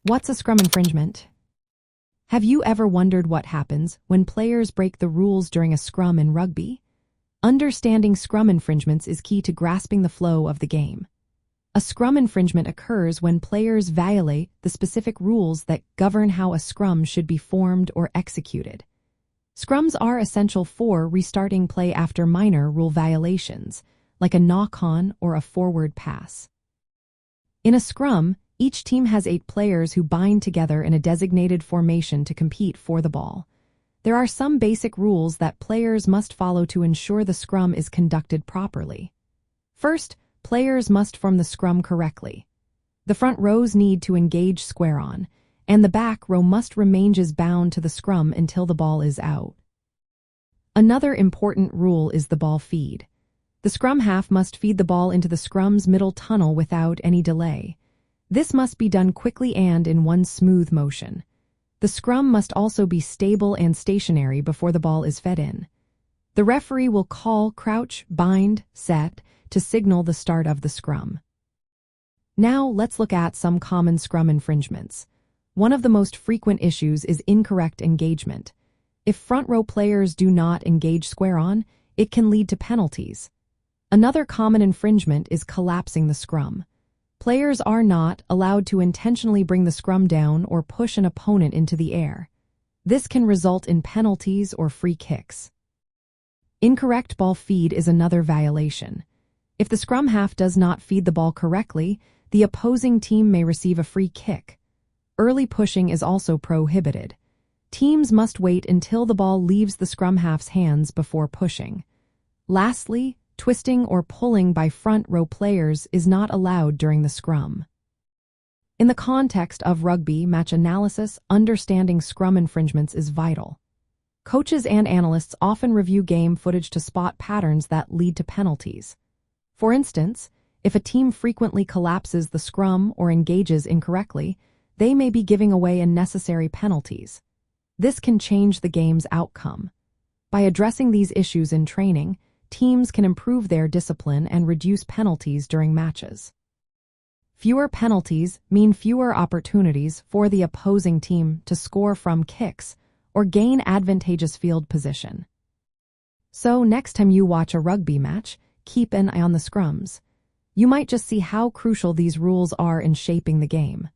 What's a scrum infringement? Have you ever wondered what happens when players break the rules during a scrum in rugby? Understanding scrum infringements is key to grasping the flow of the game. A scrum infringement occurs when players violate the specific rules that govern how a scrum should be formed or executed. Scrums are essential for restarting play after minor rule violations, like a knock-on or a forward pass. In a scrum, each team has 8 players who bind together in a designated formation to compete for the ball. There are some basic rules that players must follow to ensure the scrum is conducted properly. First, players must form the scrum correctly. The front rows need to engage square on, and the back row must remain as bound to the scrum until the ball is out. Another important rule is the ball feed. The scrum half must feed the ball into the scrum's middle tunnel without any delay. This must be done quickly and in one smooth motion. The scrum must also be stable and stationary before the ball is fed in. The referee will call crouch, bind, set to signal the start of the scrum. Now let's look at some common scrum infringements. One of the most frequent issues is incorrect engagement. If front row players do not engage square on, it can lead to penalties. Another common infringement is collapsing the scrum. Players are not allowed to intentionally bring the scrum down or push an opponent into the air. This can result in penalties or free kicks. Incorrect ball feed is another violation. If the scrum half does not feed the ball correctly, the opposing team may receive a free kick. Early pushing is also prohibited. Teams must wait until the ball leaves the scrum half's hands before pushing. Lastly, twisting or pulling by front row players is not allowed during the scrum. In the context of rugby match analysis, understanding scrum infringements is vital. Coaches and analysts often review game footage to spot patterns that lead to penalties. For instance, if a team frequently collapses the scrum or engages incorrectly, they may be giving away unnecessary penalties. This can change the game's outcome. By addressing these issues in training, teams can improve their discipline and reduce penalties during matches. Fewer penalties mean fewer opportunities for the opposing team to score from kicks or gain advantageous field position. So next time you watch a rugby match, keep an eye on the scrums. You might just see how crucial these rules are in shaping the game.